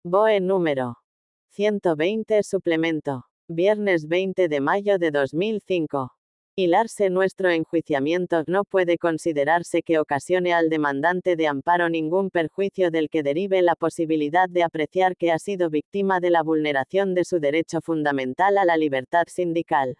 BOE número 120 suplemento. Viernes 20 de mayo de 2005. Hilarse nuestro enjuiciamiento no puede considerarse que ocasione al demandante de amparo ningún perjuicio del que derive la posibilidad de apreciar que ha sido víctima de la vulneración de su derecho fundamental a la libertad sindical.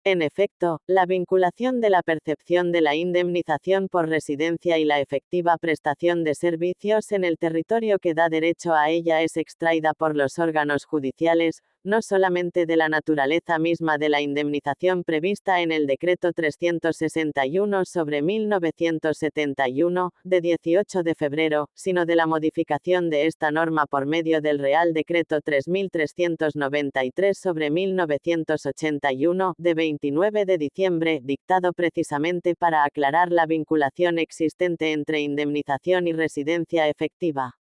En efecto, la vinculación de la percepción de la indemnización por residencia y la efectiva prestación de servicios en el territorio que da derecho a ella es extraída por los órganos judiciales, no solamente de la naturaleza misma de la indemnización prevista en el Decreto 361/1971, de 18 de febrero, sino de la modificación de esta norma por medio del Real Decreto 3393/1981, de 29 de diciembre, dictado precisamente para aclarar la vinculación existente entre indemnización y residencia efectiva.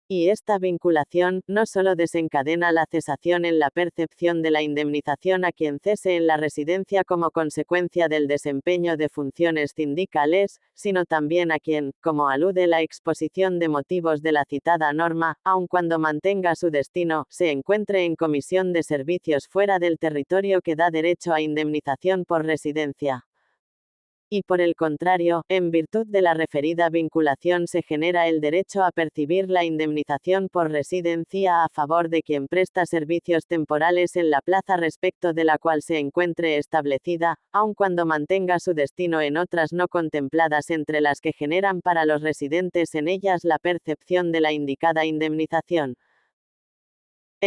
Y esta vinculación, no solo desencadena la cesación en la percepción de la indemnización a quien cese en la residencia como consecuencia del desempeño de funciones sindicales, sino también a quien, como alude la exposición de motivos de la citada norma, aun cuando mantenga su destino, se encuentre en comisión de servicios fuera del territorio que da derecho a indemnización por residencia. Y por el contrario, en virtud de la referida vinculación se genera el derecho a percibir la indemnización por residencia a favor de quien presta servicios temporales en la plaza respecto de la cual se encuentre establecida, aun cuando mantenga su destino en otras no contempladas entre las que generan para los residentes en ellas la percepción de la indicada indemnización.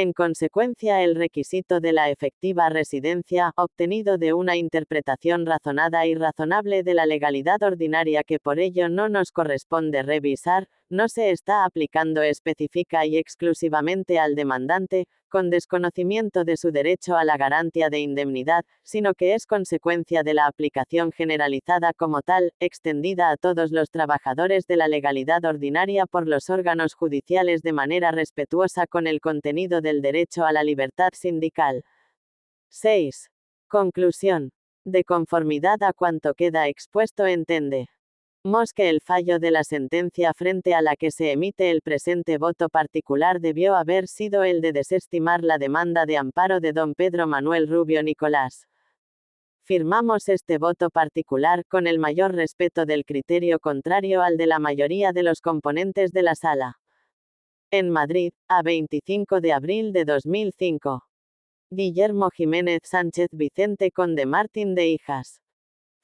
En consecuencia, el requisito de la efectiva residencia, obtenido de una interpretación razonada y razonable de la legalidad ordinaria que por ello no nos corresponde revisar, no se está aplicando específica y exclusivamente al demandante, con desconocimiento de su derecho a la garantía de indemnidad, sino que es consecuencia de la aplicación generalizada como tal, extendida a todos los trabajadores de la legalidad ordinaria por los órganos judiciales de manera respetuosa con el contenido del derecho a la libertad sindical. 6. Conclusión. De conformidad a cuanto queda expuesto entende que el fallo de la sentencia frente a la que se emite el presente voto particular debió haber sido el de desestimar la demanda de amparo de don Pedro Manuel Rubio Nicolás. Firmamos este voto particular con el mayor respeto del criterio contrario al de la mayoría de los componentes de la Sala. En Madrid, a 25 de abril de 2005. Guillermo Jiménez Sánchez Vicente Conde Martín de Hijas.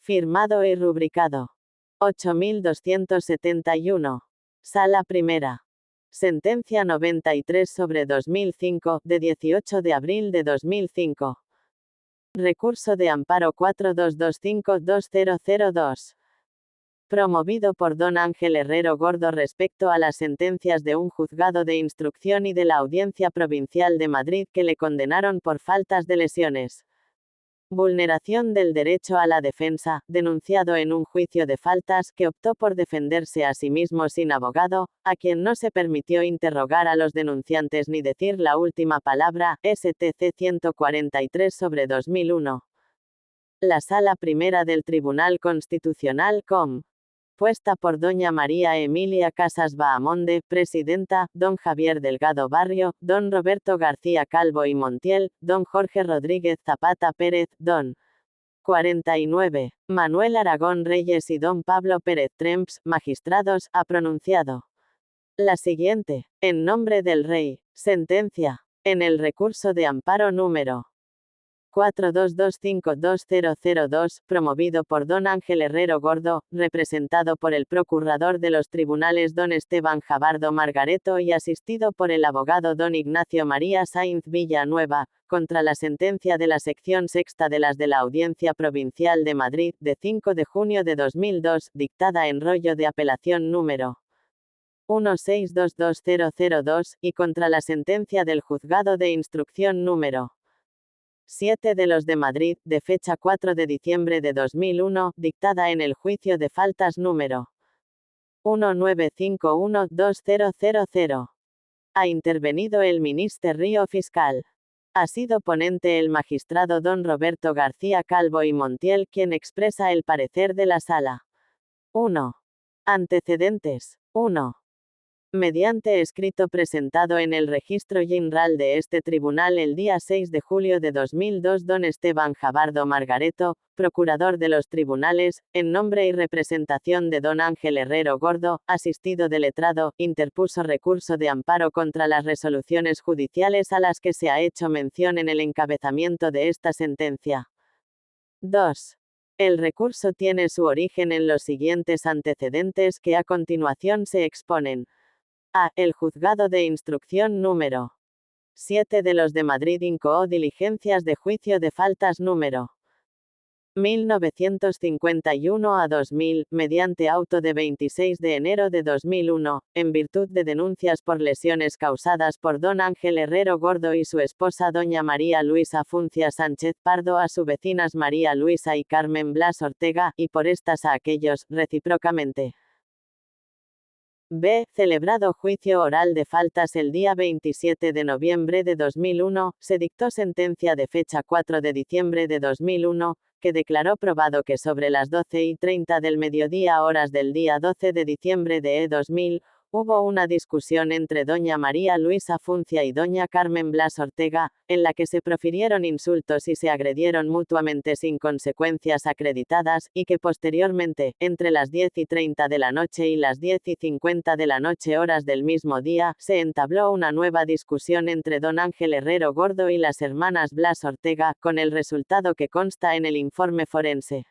Firmado y rubricado. 8271. Sala Primera. Sentencia 93/2005, de 18 de abril de 2005. Recurso de amparo 42252002. Promovido por don Ángel Herrero Gordo respecto a las sentencias de un juzgado de instrucción y de la Audiencia Provincial de Madrid que le condenaron por faltas de lesiones. Vulneración del derecho a la defensa, denunciado en un juicio de faltas que optó por defenderse a sí mismo sin abogado, a quien no se permitió interrogar a los denunciantes ni decir la última palabra, STC 143/2001. La Sala Primera del Tribunal Constitucional puesta por doña María Emilia Casas Bahamonde, presidenta, don Javier Delgado Barrio, don Roberto García Calvo y Montiel, don Jorge Rodríguez Zapata Pérez, don 49. Manuel Aragón Reyes y don Pablo Pérez Tremps, magistrados, ha pronunciado la siguiente, en nombre del Rey, sentencia, en el recurso de amparo número 42252002, promovido por don Ángel Herrero Gordo, representado por el procurador de los tribunales don Esteban Jabardo Margareto y asistido por el abogado don Ignacio María Sainz Villanueva, contra la sentencia de la sección sexta de las de la Audiencia Provincial de Madrid, de 5 de junio de 2002, dictada en rollo de apelación número 1622002, y contra la sentencia del Juzgado de Instrucción número 7 de los de Madrid, de fecha 4 de diciembre de 2001, dictada en el juicio de faltas número 1951200. Ha intervenido el Ministerio Fiscal. Ha sido ponente el magistrado don Roberto García Calvo y Montiel, quien expresa el parecer de la Sala. 1. Antecedentes. 1. Mediante escrito presentado en el Registro General de este tribunal el día 6 de julio de 2002, don Esteban Jabardo Margareto, procurador de los tribunales, en nombre y representación de don Ángel Herrero Gordo, asistido de letrado, interpuso recurso de amparo contra las resoluciones judiciales a las que se ha hecho mención en el encabezamiento de esta sentencia. 2. El recurso tiene su origen en los siguientes antecedentes que a continuación se exponen. A. El Juzgado de Instrucción número 7 de los de Madrid incoó diligencias de juicio de faltas número 1951 a 2000, mediante auto de 26 de enero de 2001, en virtud de denuncias por lesiones causadas por don Ángel Herrero Gordo y su esposa doña María Luisa Funcia Sánchez Pardo a sus vecinas María Luisa y Carmen Blas Ortega, y por estas a aquellos, recíprocamente. B. Celebrado juicio oral de faltas el día 27 de noviembre de 2001, se dictó sentencia de fecha 4 de diciembre de 2001, que declaró probado que sobre las 12:30 del mediodía horas del día 12 de diciembre de 2000, hubo una discusión entre doña María Luisa Funcia y doña Carmen Blas Ortega, en la que se profirieron insultos y se agredieron mutuamente sin consecuencias acreditadas, y que posteriormente, entre las 10:30 de la noche y las 10:50 de la noche horas del mismo día, se entabló una nueva discusión entre don Ángel Herrero Gordo y las hermanas Blas Ortega, con el resultado que consta en el informe forense.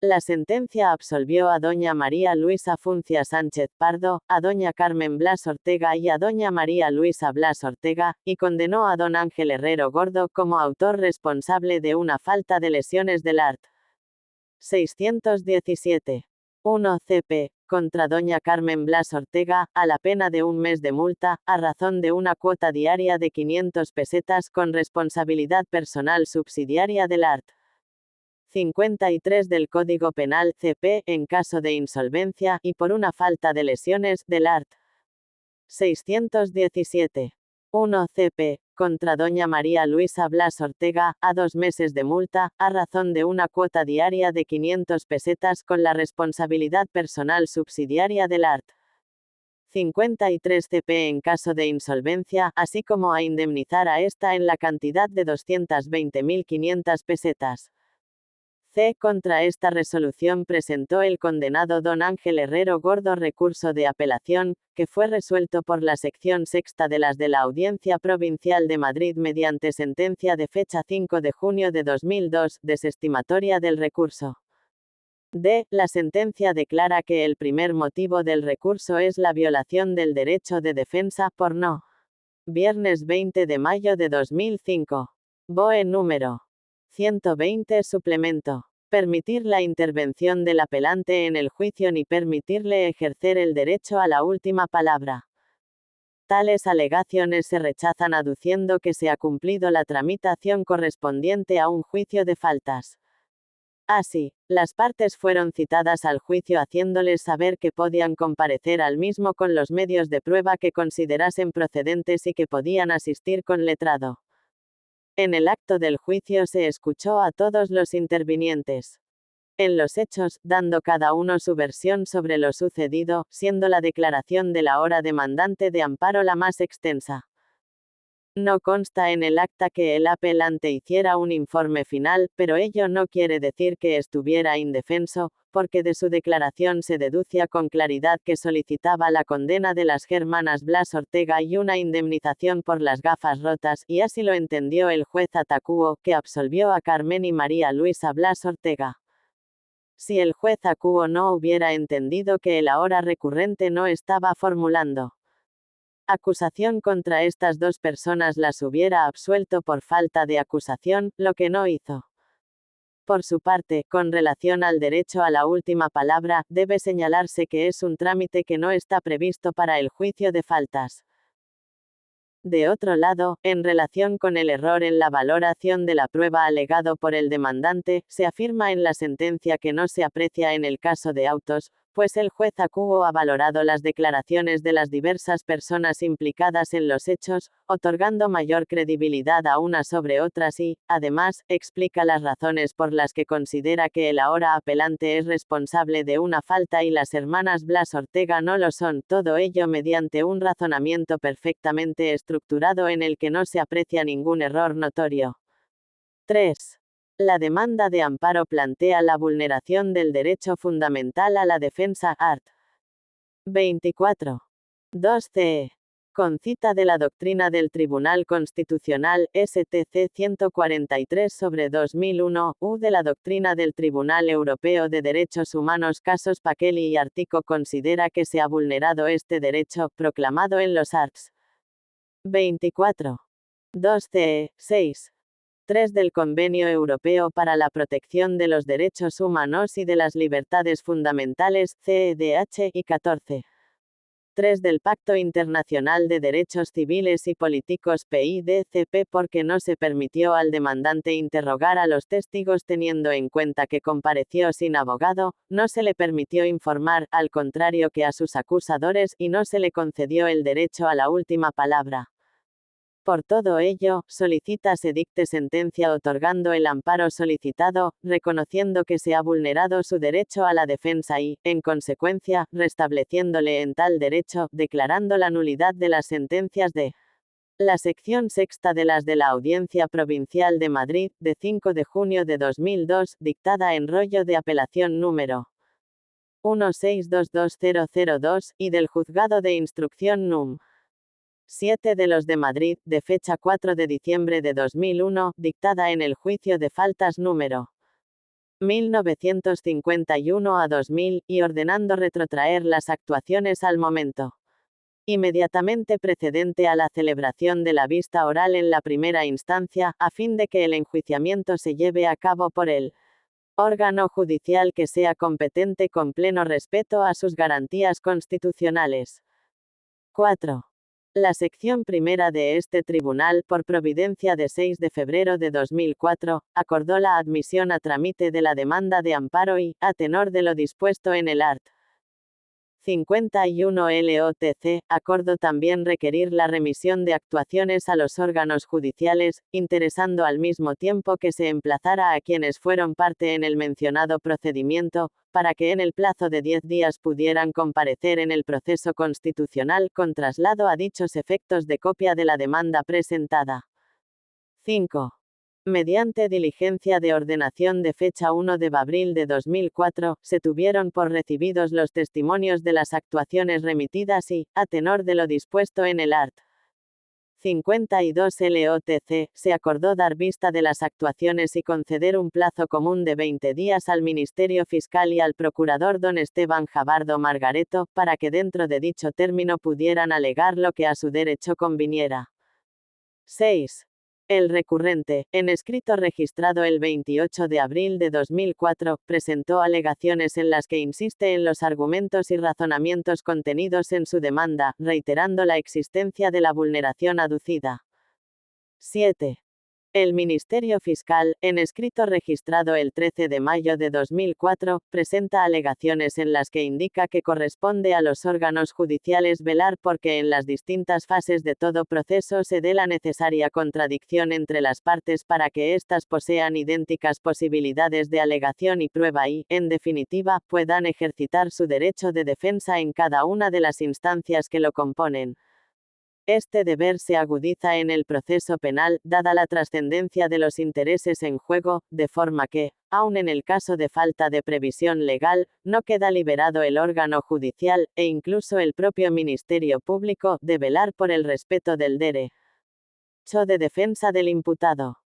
La sentencia absolvió a doña María Luisa Funcia Sánchez Pardo, a doña Carmen Blas Ortega y a doña María Luisa Blas Ortega, y condenó a don Ángel Herrero Gordo como autor responsable de una falta de lesiones del art. 617. 1 CP, contra doña Carmen Blas Ortega, a la pena de 1 mes de multa, a razón de una cuota diaria de 500 pesetas con responsabilidad personal subsidiaria del art. 53 del Código Penal CP, en caso de insolvencia, y por una falta de lesiones, del art. 617. 1 CP, contra doña María Luisa Blas Ortega, a 2 meses de multa, a razón de una cuota diaria de 500 pesetas con la responsabilidad personal subsidiaria del art. 53 CP en caso de insolvencia, así como a indemnizar a esta en la cantidad de 220.500 pesetas. C. Contra esta resolución presentó el condenado don Ángel Herrero Gordo recurso de apelación, que fue resuelto por la sección sexta de las de la Audiencia Provincial de Madrid mediante sentencia de fecha 5 de junio de 2002, desestimatoria del recurso. D. La sentencia declara que el primer motivo del recurso es la violación del derecho de defensa por no. Viernes 20 de mayo de 2005. BOE número 120 suplemento. Permitir la intervención del apelante en el juicio ni permitirle ejercer el derecho a la última palabra. Tales alegaciones se rechazan aduciendo que se ha cumplido la tramitación correspondiente a un juicio de faltas. Así, las partes fueron citadas al juicio haciéndoles saber que podían comparecer al mismo con los medios de prueba que considerasen procedentes y que podían asistir con letrado. En el acto del juicio se escuchó a todos los intervinientes en los hechos, dando cada uno su versión sobre lo sucedido, siendo la declaración de la hora demandante de amparo la más extensa. No consta en el acta que el apelante hiciera un informe final, pero ello no quiere decir que estuviera indefenso, porque de su declaración se deducía con claridad que solicitaba la condena de las hermanas Blas Ortega y una indemnización por las gafas rotas, y así lo entendió el juez Atacuo, que absolvió a Carmen y María Luisa Blas Ortega. Si el juez Acuo no hubiera entendido que el ahora recurrente no estaba formulando acusación contra estas dos personas, las hubiera absuelto por falta de acusación, lo que no hizo. Por su parte, con relación al derecho a la última palabra, debe señalarse que es un trámite que no está previsto para el juicio de faltas. De otro lado, en relación con el error en la valoración de la prueba alegado por el demandante, se afirma en la sentencia que no se aprecia en el caso de autos, pues el juez acuo ha valorado las declaraciones de las diversas personas implicadas en los hechos, otorgando mayor credibilidad a unas sobre otras y, además, explica las razones por las que considera que el ahora apelante es responsable de una falta y las hermanas Blas Ortega no lo son, todo ello mediante un razonamiento perfectamente estructurado en el que no se aprecia ningún error notorio. 3. La demanda de amparo plantea la vulneración del derecho fundamental a la defensa art. 24. 2c. Con cita de la doctrina del Tribunal Constitucional, STC 143/2001, u de la doctrina del Tribunal Europeo de Derechos Humanos casos Pakeli y Artico considera que se ha vulnerado este derecho, proclamado en los arts. 24. 2c. 6. 3 del Convenio Europeo para la Protección de los Derechos Humanos y de las Libertades Fundamentales, CEDH, y 14. 3 del Pacto Internacional de Derechos Civiles y Políticos PIDCP porque no se permitió al demandante interrogar a los testigos teniendo en cuenta que compareció sin abogado, no se le permitió informar, al contrario que a sus acusadores, y no se le concedió el derecho a la última palabra. Por todo ello, solicita se dicte sentencia otorgando el amparo solicitado, reconociendo que se ha vulnerado su derecho a la defensa y, en consecuencia, restableciéndole en tal derecho, declarando la nulidad de las sentencias de la sección sexta de las de la Audiencia Provincial de Madrid, de 5 de junio de 2002, dictada en rollo de apelación número 1622002, y del Juzgado de Instrucción núm. 7 de los de Madrid, de fecha 4 de diciembre de 2001, dictada en el juicio de faltas número 1951 a 2000, y ordenando retrotraer las actuaciones al momento inmediatamente precedente a la celebración de la vista oral en la primera instancia, a fin de que el enjuiciamiento se lleve a cabo por el órgano judicial que sea competente con pleno respeto a sus garantías constitucionales. 4. La sección primera de este tribunal, por providencia de 6 de febrero de 2004, acordó la admisión a trámite de la demanda de amparo y, a tenor de lo dispuesto en el art. 51 LOTC, acordó también requerir la remisión de actuaciones a los órganos judiciales, interesando al mismo tiempo que se emplazara a quienes fueron parte en el mencionado procedimiento, para que en el plazo de 10 días pudieran comparecer en el proceso constitucional con traslado a dichos efectos de copia de la demanda presentada. 5. Mediante diligencia de ordenación de fecha 1 de abril de 2004, se tuvieron por recibidos los testimonios de las actuaciones remitidas y, a tenor de lo dispuesto en el art. 52 LOTC, se acordó dar vista de las actuaciones y conceder un plazo común de 20 días al Ministerio Fiscal y al Procurador don Esteban Jabardo Margareto, para que dentro de dicho término pudieran alegar lo que a su derecho conviniera. 6. El recurrente, en escrito registrado el 28 de abril de 2004, presentó alegaciones en las que insiste en los argumentos y razonamientos contenidos en su demanda, reiterando la existencia de la vulneración aducida. 7. El Ministerio Fiscal, en escrito registrado el 13 de mayo de 2004, presenta alegaciones en las que indica que corresponde a los órganos judiciales velar porque en las distintas fases de todo proceso se dé la necesaria contradicción entre las partes para que éstas posean idénticas posibilidades de alegación y prueba y, en definitiva, puedan ejercitar su derecho de defensa en cada una de las instancias que lo componen. Este deber se agudiza en el proceso penal, dada la trascendencia de los intereses en juego, de forma que, aun en el caso de falta de previsión legal, no queda liberado el órgano judicial, e incluso el propio Ministerio Público, de velar por el respeto del derecho de defensa del imputado.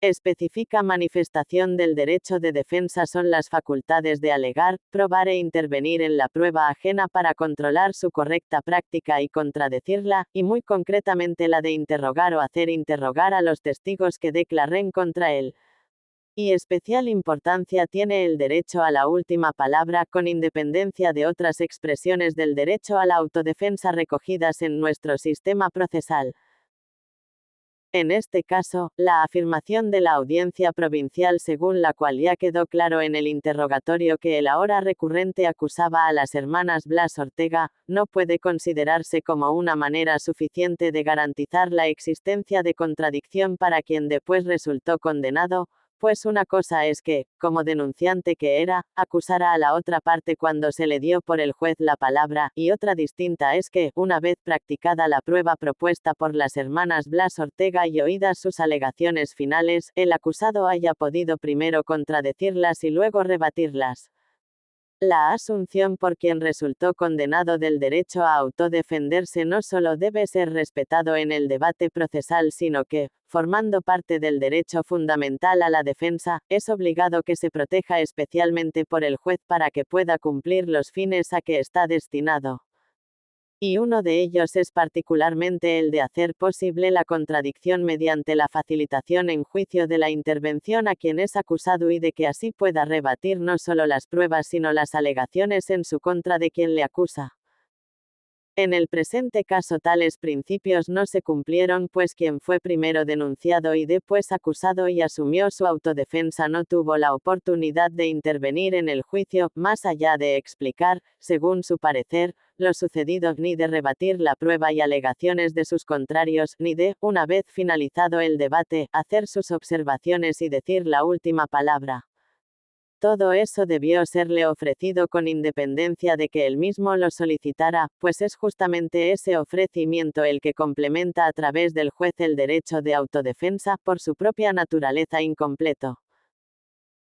Especifica manifestación del derecho de defensa son las facultades de alegar, probar e intervenir en la prueba ajena para controlar su correcta práctica y contradecirla, y muy concretamente la de interrogar o hacer interrogar a los testigos que declaren contra él. Y especial importancia tiene el derecho a la última palabra, con independencia de otras expresiones del derecho a la autodefensa recogidas en nuestro sistema procesal. En este caso, la afirmación de la audiencia provincial según la cual ya quedó claro en el interrogatorio que el ahora recurrente acusaba a las hermanas Blas Ortega, no puede considerarse como una manera suficiente de garantizar la existencia de contradicción para quien después resultó condenado, pues una cosa es que, como denunciante que era, acusara a la otra parte cuando se le dio por el juez la palabra, y otra distinta es que, una vez practicada la prueba propuesta por las hermanas Blas Ortega y oídas sus alegaciones finales, el acusado haya podido primero contradecirlas y luego rebatirlas. La asunción por quien resultó condenado del derecho a autodefenderse no solo debe ser respetado en el debate procesal, sino que, formando parte del derecho fundamental a la defensa, es obligado que se proteja especialmente por el juez para que pueda cumplir los fines a que está destinado. Y uno de ellos es particularmente el de hacer posible la contradicción mediante la facilitación en juicio de la intervención a quien es acusado y de que así pueda rebatir no solo las pruebas sino las alegaciones en su contra de quien le acusa. En el presente caso tales principios no se cumplieron, pues quien fue primero denunciado y después acusado y asumió su autodefensa no tuvo la oportunidad de intervenir en el juicio, más allá de explicar, según su parecer, lo sucedido, ni de rebatir la prueba y alegaciones de sus contrarios, ni de, una vez finalizado el debate, hacer sus observaciones y decir la última palabra. Todo eso debió serle ofrecido con independencia de que él mismo lo solicitara, pues es justamente ese ofrecimiento el que complementa a través del juez el derecho de autodefensa, por su propia naturaleza incompleto.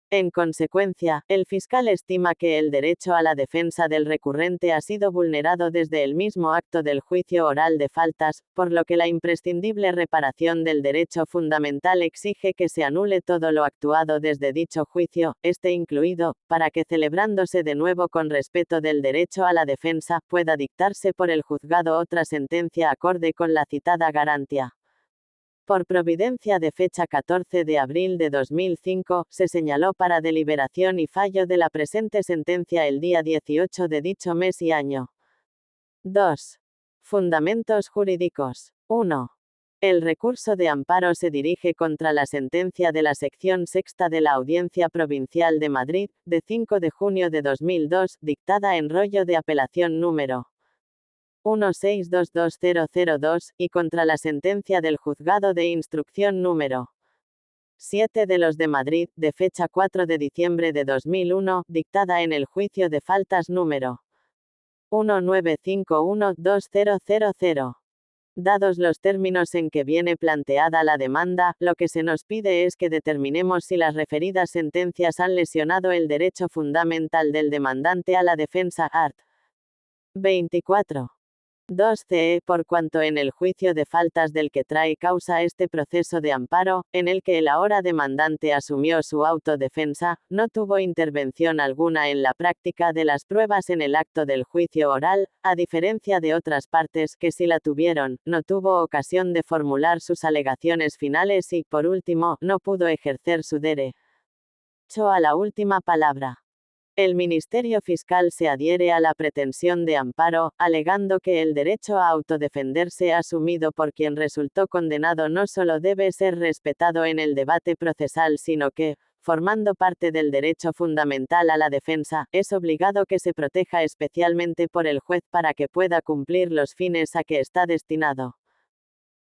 En consecuencia, el fiscal estima que el derecho a la defensa del recurrente ha sido vulnerado desde el mismo acto del juicio oral de faltas, por lo que la imprescindible reparación del derecho fundamental exige que se anule todo lo actuado desde dicho juicio, este incluido, para que celebrándose de nuevo con respeto del derecho a la defensa, pueda dictarse por el juzgado otra sentencia acorde con la citada garantía. Por providencia de fecha 14 de abril de 2005, se señaló para deliberación y fallo de la presente sentencia el día 18 de dicho mes y año. 2. Fundamentos jurídicos. 1. El recurso de amparo se dirige contra la sentencia de la sección sexta de la Audiencia Provincial de Madrid, de 5 de junio de 2002, dictada en rollo de apelación número 1622002, y contra la sentencia del Juzgado de Instrucción número 7 de los de Madrid, de fecha 4 de diciembre de 2001, dictada en el juicio de faltas número 1951200. Dados los términos en que viene planteada la demanda, lo que se nos pide es que determinemos si las referidas sentencias han lesionado el derecho fundamental del demandante a la defensa art. 24. 2c. Por cuanto en el juicio de faltas del que trae causa este proceso de amparo, en el que el ahora demandante asumió su autodefensa, no tuvo intervención alguna en la práctica de las pruebas en el acto del juicio oral, a diferencia de otras partes que sí la tuvieron, no tuvo ocasión de formular sus alegaciones finales y, por último, no pudo ejercer su derecho a la última palabra. El Ministerio Fiscal se adhiere a la pretensión de amparo, alegando que el derecho a autodefenderse asumido por quien resultó condenado no solo debe ser respetado en el debate procesal, sino que, formando parte del derecho fundamental a la defensa, es obligado que se proteja especialmente por el juez para que pueda cumplir los fines a que está destinado.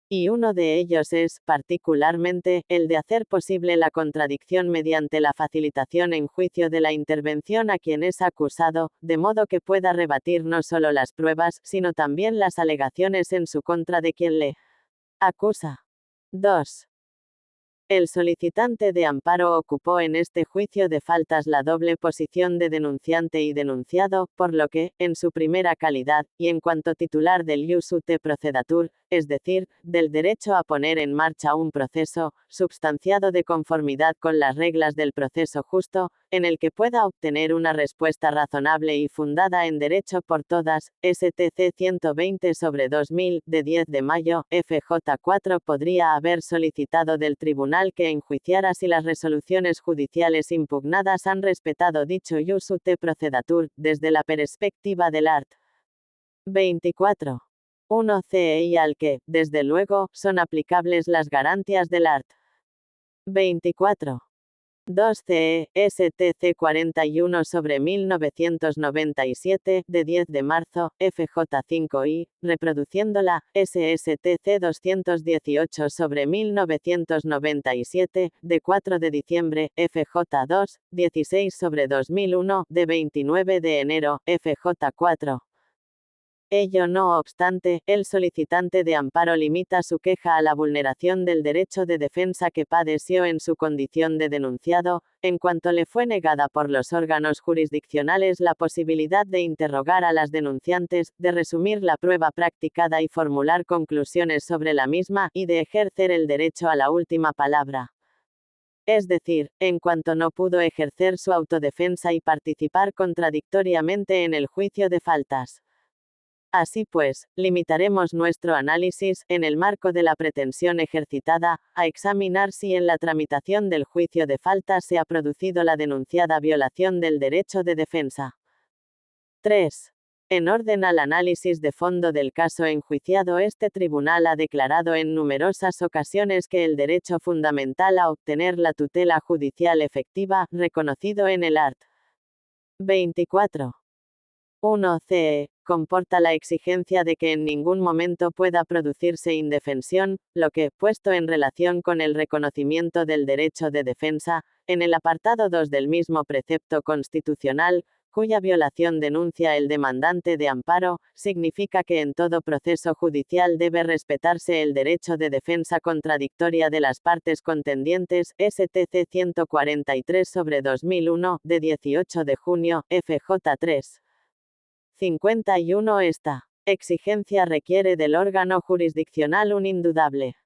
Y uno de ellos es, particularmente, el de hacer posible la contradicción mediante la facilitación en juicio de la intervención a quien es acusado, de modo que pueda rebatir no solo las pruebas, sino también las alegaciones en su contra de quien le acusa. 2. El solicitante de amparo ocupó en este juicio de faltas la doble posición de denunciante y denunciado, por lo que, en su primera calidad, y en cuanto titular del ius ut procedatur, es decir, del derecho a poner en marcha un proceso, substanciado de conformidad con las reglas del proceso justo, en el que pueda obtener una respuesta razonable y fundada en derecho por todas, STC 120/2000, de 10 de mayo, FJ4 podría haber solicitado del tribunal que enjuiciara si las resoluciones judiciales impugnadas han respetado dicho ius ut procedatur, desde la perspectiva del art. 24. 1 CE y al que, desde luego, son aplicables las garantías del art. 24. 2 CE, STC 41/1997, de 10 de marzo, FJ5I, reproduciendo la SSTC 218/1997, de 4 de diciembre, FJ2, 16/2001, de 29 de enero, FJ4. Ello no obstante, el solicitante de amparo limita su queja a la vulneración del derecho de defensa que padeció en su condición de denunciado, en cuanto le fue negada por los órganos jurisdiccionales la posibilidad de interrogar a las denunciantes, de resumir la prueba practicada y formular conclusiones sobre la misma, y de ejercer el derecho a la última palabra. Es decir, en cuanto no pudo ejercer su autodefensa y participar contradictoriamente en el juicio de faltas. Así pues, limitaremos nuestro análisis, en el marco de la pretensión ejercitada, a examinar si en la tramitación del juicio de falta se ha producido la denunciada violación del derecho de defensa. 3. En orden al análisis de fondo del caso enjuiciado, este tribunal ha declarado en numerosas ocasiones que el derecho fundamental a obtener la tutela judicial efectiva, reconocido en el art. 24. 1 CE, comporta la exigencia de que en ningún momento pueda producirse indefensión, lo que, puesto en relación con el reconocimiento del derecho de defensa, en el apartado 2 del mismo precepto constitucional, cuya violación denuncia el demandante de amparo, significa que en todo proceso judicial debe respetarse el derecho de defensa contradictoria de las partes contendientes, STC 143/2001, de 18 de junio, FJ3. 51. Esta exigencia requiere del órgano jurisdiccional un indudable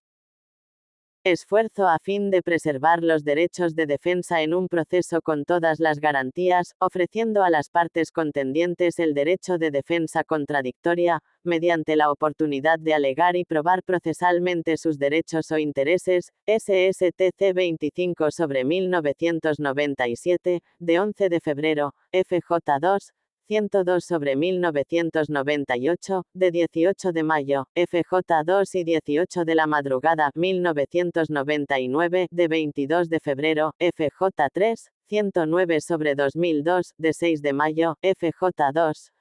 esfuerzo a fin de preservar los derechos de defensa en un proceso con todas las garantías, ofreciendo a las partes contendientes el derecho de defensa contradictoria, mediante la oportunidad de alegar y probar procesalmente sus derechos o intereses, SSTC 25/1997, de 11 de febrero, FJ2, 102/1998, de 18 de mayo, FJ2 y 18 de la madrugada, 1999, de 22 de febrero, FJ3, 109/2002, de 6 de mayo, FJ2.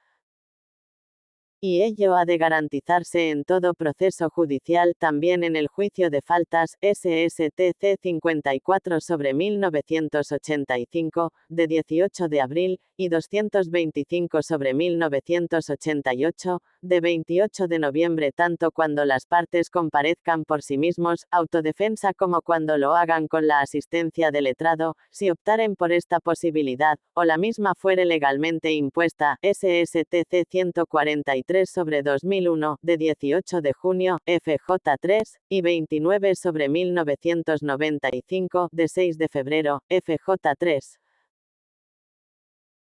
Y ello ha de garantizarse en todo proceso judicial, también en el juicio de faltas, SSTC 54/1985, de 18 de abril, y 225/1988, de 28 de noviembre, tanto cuando las partes comparezcan por sí mismos, autodefensa, como cuando lo hagan con la asistencia de letrado, si optaren por esta posibilidad, o la misma fuere legalmente impuesta, SSTC 143/2001, de 18 de junio, FJ3, y 29/1995, de 6 de febrero, FJ3.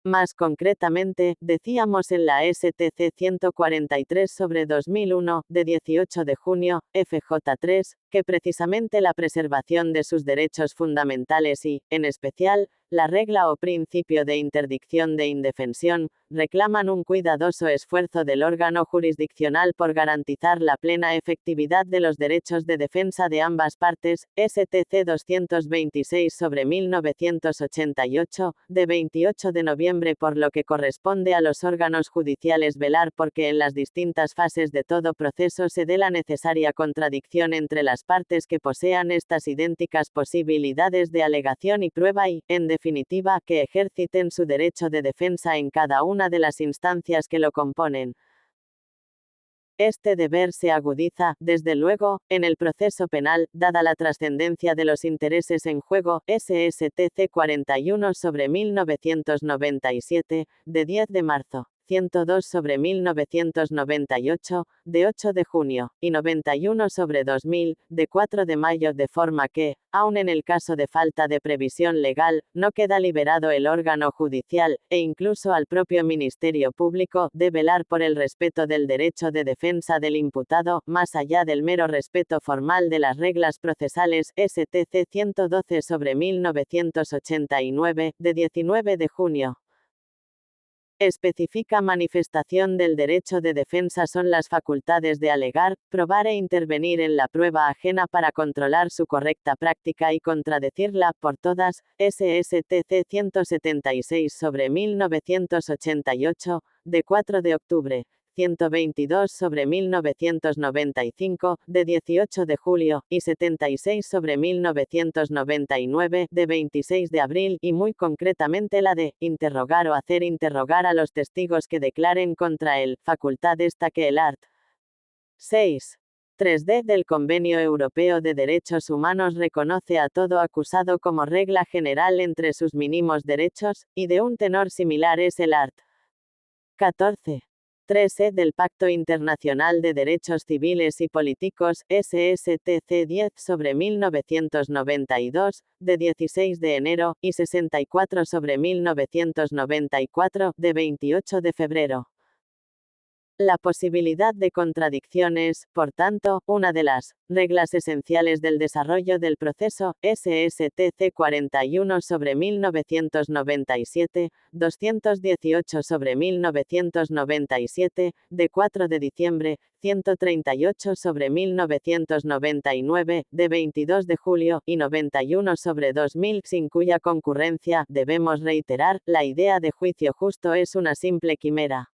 Más concretamente, decíamos en la STC 143/2001, de 18 de junio, FJ3, que precisamente la preservación de sus derechos fundamentales y, en especial, la regla o principio de interdicción de indefensión, reclaman un cuidadoso esfuerzo del órgano jurisdiccional por garantizar la plena efectividad de los derechos de defensa de ambas partes, STC 226/1988, de 28 de noviembre, por lo que corresponde a los órganos judiciales velar porque en las distintas fases de todo proceso se dé la necesaria contradicción entre las partes que posean estas idénticas posibilidades de alegación y prueba y, en definitiva, que ejerciten su derecho de defensa en cada una de las instancias que lo componen. Este deber se agudiza, desde luego, en el proceso penal, dada la trascendencia de los intereses en juego, SSTC 41/1997, de 10 de marzo. 102/1998, de 8 de junio, y 91/2000, de 4 de mayo, de forma que, aun en el caso de falta de previsión legal, no queda liberado el órgano judicial, e incluso al propio Ministerio Público, de velar por el respeto del derecho de defensa del imputado, más allá del mero respeto formal de las reglas procesales, STC 112/1989, de 19 de junio. Especifica manifestación del derecho de defensa son las facultades de alegar, probar e intervenir en la prueba ajena para controlar su correcta práctica y contradecirla por todas. SSTC 176/1988, de 4 de octubre. 122/1995, de 18 de julio, y 76/1999, de 26 de abril, y muy concretamente la de interrogar o hacer interrogar a los testigos que declaren contra él, facultad esta que el art. 6. 3D del Convenio Europeo de Derechos Humanos reconoce a todo acusado como regla general entre sus mínimos derechos, y de un tenor similar es el art. 14. 3E del Pacto Internacional de Derechos Civiles y Políticos, SSTC 10/1992, de 16 de enero, y 64/1994, de 28 de febrero. La posibilidad de contradicción es, por tanto, una de las reglas esenciales del desarrollo del proceso. SSTC 41/1997, 218/1997, de 4 de diciembre, 138/1999, de 22 de julio, y 91/2000, sin cuya concurrencia, debemos reiterar, la idea de juicio justo es una simple quimera.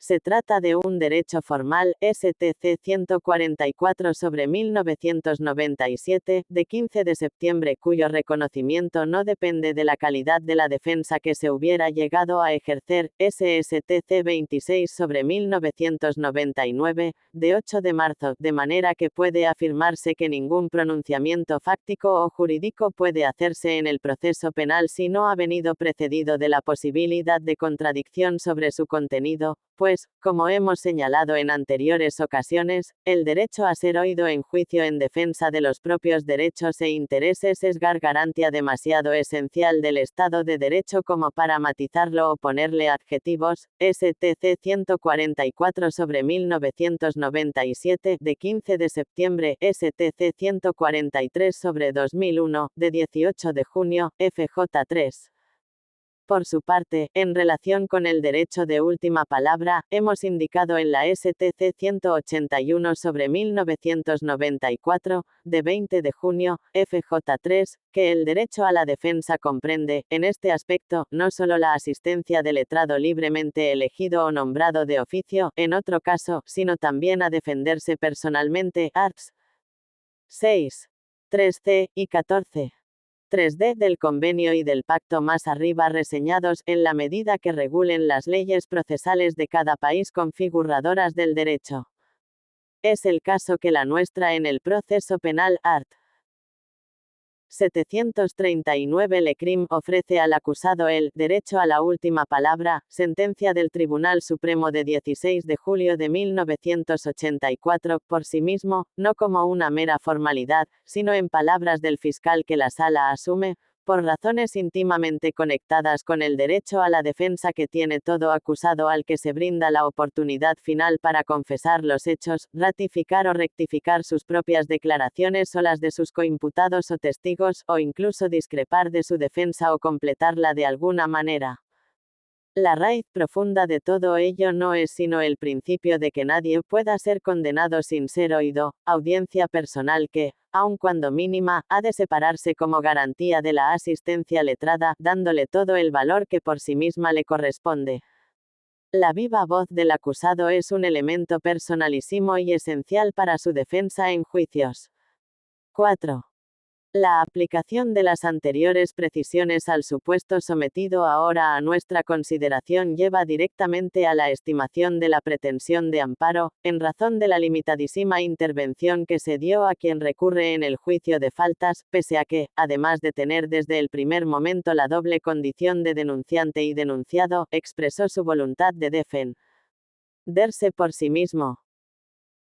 Se trata de un derecho formal, STC 144/1997, de 15 de septiembre, cuyo reconocimiento no depende de la calidad de la defensa que se hubiera llegado a ejercer. SSTC 26/1999, de 8 de marzo, de manera que puede afirmarse que ningún pronunciamiento fáctico o jurídico puede hacerse en el proceso penal si no ha venido precedido de la posibilidad de contradicción sobre su contenido, pues, como hemos señalado en anteriores ocasiones, el derecho a ser oído en juicio en defensa de los propios derechos e intereses es garantía demasiado esencial del Estado de Derecho como para matizarlo o ponerle adjetivos. STC 144/1997, de 15 de septiembre, STC 143/2001, de 18 de junio, FJ3. Por su parte, en relación con el derecho de última palabra, hemos indicado en la STC 181/1994, de 20 de junio, FJ3, que el derecho a la defensa comprende, en este aspecto, no solo la asistencia de letrado libremente elegido o nombrado de oficio, en otro caso, sino también a defenderse personalmente, arts. 6. 3c, y 14. 3D del convenio y del pacto más arriba reseñados, en la medida que regulen las leyes procesales de cada país configuradoras del derecho. Es el caso que la nuestra en el proceso penal, art. 739 Lecrim ofrece al acusado el derecho a la última palabra, sentencia del Tribunal Supremo de 16 de julio de 1984, por sí mismo, no como una mera formalidad, sino en palabras del fiscal que la sala asume, por razones íntimamente conectadas con el derecho a la defensa que tiene todo acusado al que se brinda la oportunidad final para confesar los hechos, ratificar o rectificar sus propias declaraciones o las de sus coimputados o testigos, o incluso discrepar de su defensa o completarla de alguna manera. La raíz profunda de todo ello no es sino el principio de que nadie pueda ser condenado sin ser oído, audiencia personal que, aun cuando mínima, ha de separarse como garantía de la asistencia letrada, dándole todo el valor que por sí misma le corresponde. La viva voz del acusado es un elemento personalísimo y esencial para su defensa en juicios. 4. La aplicación de las anteriores precisiones al supuesto sometido ahora a nuestra consideración lleva directamente a la estimación de la pretensión de amparo, en razón de la limitadísima intervención que se dio a quien recurre en el juicio de faltas, pese a que, además de tener desde el primer momento la doble condición de denunciante y denunciado, expresó su voluntad de defenderse por sí mismo.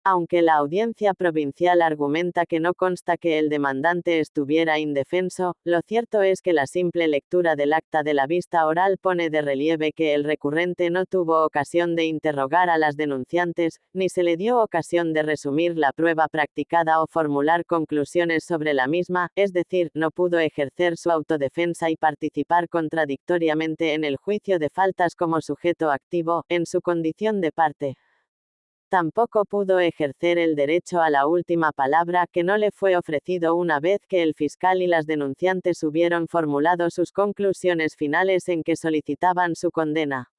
Aunque la audiencia provincial argumenta que no consta que el demandante estuviera indefenso, lo cierto es que la simple lectura del acta de la vista oral pone de relieve que el recurrente no tuvo ocasión de interrogar a las denunciantes, ni se le dio ocasión de resumir la prueba practicada o formular conclusiones sobre la misma, es decir, no pudo ejercer su autodefensa y participar contradictoriamente en el juicio de faltas como sujeto activo, en su condición de parte. Tampoco pudo ejercer el derecho a la última palabra, que no le fue ofrecido una vez que el fiscal y las denunciantes hubieron formulado sus conclusiones finales en que solicitaban su condena.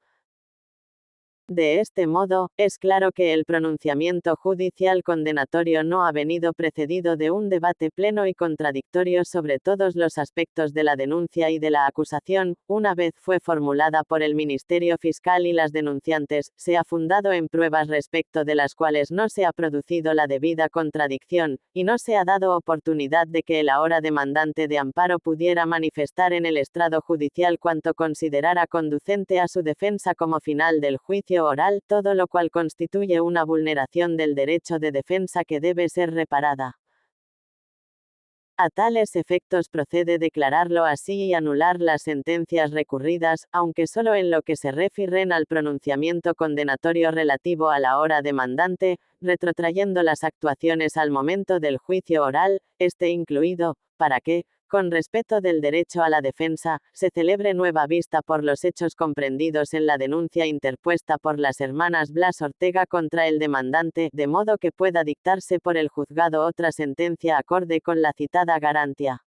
De este modo, es claro que el pronunciamiento judicial condenatorio no ha venido precedido de un debate pleno y contradictorio sobre todos los aspectos de la denuncia y de la acusación. Una vez fue formulada por el Ministerio Fiscal y las denunciantes, se ha fundado en pruebas respecto de las cuales no se ha producido la debida contradicción, y no se ha dado oportunidad de que el ahora demandante de amparo pudiera manifestar en el estrado judicial cuanto considerara conducente a su defensa como final del juicio oral, todo lo cual constituye una vulneración del derecho de defensa que debe ser reparada. A tales efectos procede declararlo así y anular las sentencias recurridas, aunque solo en lo que se refieren al pronunciamiento condenatorio relativo a la hora demandante, retrotrayendo las actuaciones al momento del juicio oral, este incluido, para que, con respeto del derecho a la defensa, se celebre nueva vista por los hechos comprendidos en la denuncia interpuesta por las hermanas Blas Ortega contra el demandante, de modo que pueda dictarse por el juzgado otra sentencia acorde con la citada garantía.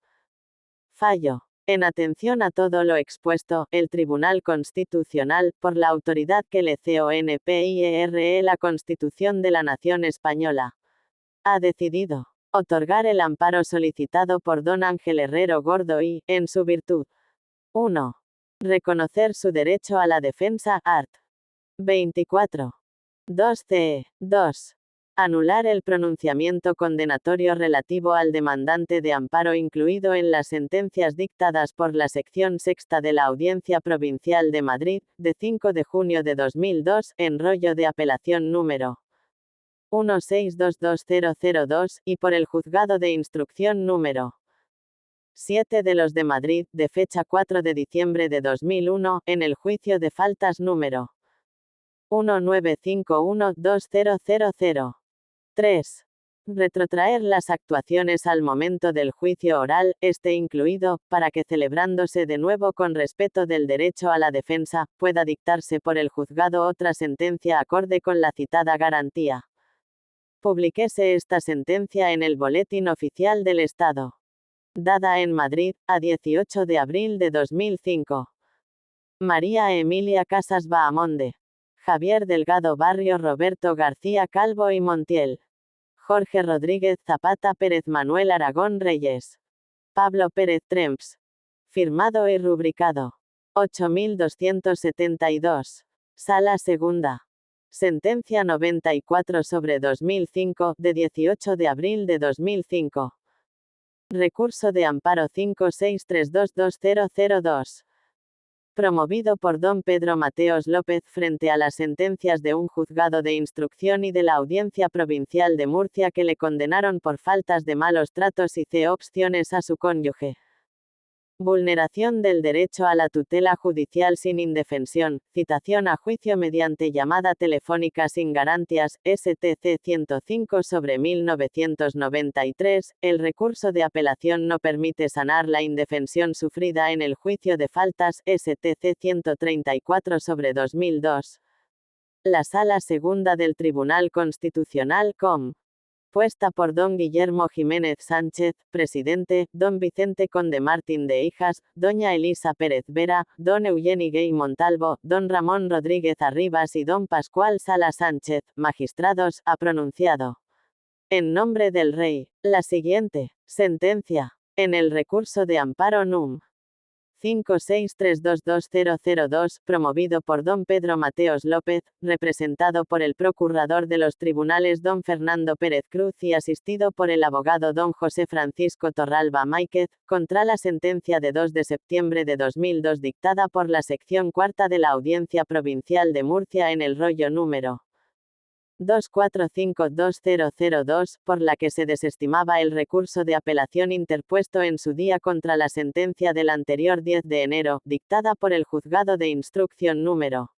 Fallo. En atención a todo lo expuesto, el Tribunal Constitucional, por la autoridad que le CONPIERE la Constitución de la Nación Española, ha decidido otorgar el amparo solicitado por don Ángel Herrero Gordo y, en su virtud, 1. Reconocer su derecho a la defensa, art. 24. 2c. 2. Anular el pronunciamiento condenatorio relativo al demandante de amparo incluido en las sentencias dictadas por la sección sexta de la Audiencia Provincial de Madrid, de 5 de junio de 2002, en rollo de apelación número 1622002, y por el Juzgado de Instrucción número 7 de los de Madrid, de fecha 4 de diciembre de 2001, en el juicio de faltas número 195120000. 3. Retrotraer las actuaciones al momento del juicio oral, este incluido, para que celebrándose de nuevo con respeto del derecho a la defensa, pueda dictarse por el juzgado otra sentencia acorde con la citada garantía. Publiquése esta sentencia en el Boletín Oficial del Estado. Dada en Madrid, a 18 de abril de 2005. María Emilia Casas Bahamonde. Javier Delgado Barrio, Roberto García Calvo y Montiel. Jorge Rodríguez Zapata Pérez, Manuel Aragón Reyes. Pablo Pérez Tremps. Firmado y rubricado. 8272. Sala Segunda. Sentencia 94/2005, de 18 de abril de 2005. Recurso de amparo 563220002. Promovido por don Pedro Mateos López frente a las sentencias de un juzgado de instrucción y de la Audiencia Provincial de Murcia que le condenaron por faltas de malos tratos y opciones a su cónyuge. Vulneración del derecho a la tutela judicial sin indefensión, citación a juicio mediante llamada telefónica sin garantías, STC 105/1993, el recurso de apelación no permite sanar la indefensión sufrida en el juicio de faltas, STC 134/2002. La Sala Segunda del Tribunal Constitucional puesta por don Guillermo Jiménez Sánchez, presidente, don Vicente Conde Martín de Hijas, doña Elisa Pérez Vera, don Eugeni Gay Montalvo, don Ramón Rodríguez Arribas y don Pascual Sala Sánchez, magistrados, ha pronunciado, en nombre del Rey, la siguiente sentencia. En el recurso de amparo núm. 563220002, promovido por don Pedro Mateos López, representado por el procurador de los tribunales don Fernando Pérez Cruz y asistido por el abogado don José Francisco Torralba Máiquez, contra la sentencia de 2 de septiembre de 2002 dictada por la sección cuarta de la Audiencia Provincial de Murcia en el rollo número 2452002, por la que se desestimaba el recurso de apelación interpuesto en su día contra la sentencia del anterior 10 de enero, dictada por el Juzgado de Instrucción número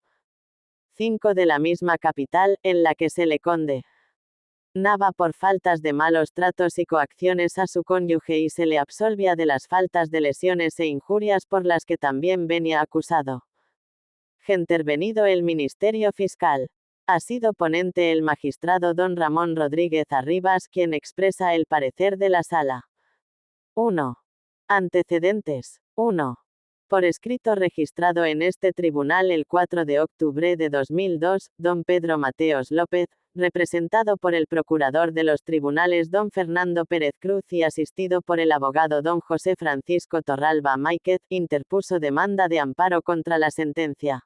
5 de la misma capital, en la que se le condenaba por faltas de malos tratos y coacciones a su cónyuge y se le absolvía de las faltas de lesiones e injurias por las que también venía acusado. Intervenido el Ministerio Fiscal. Ha sido ponente el magistrado don Ramón Rodríguez Arribas, quien expresa el parecer de la Sala. 1. Antecedentes. 1. Por escrito registrado en este tribunal el 4 de octubre de 2002, don Pedro Mateos López, representado por el procurador de los tribunales don Fernando Pérez Cruz y asistido por el abogado don José Francisco Torralba Máiquez, interpuso demanda de amparo contra la sentencia.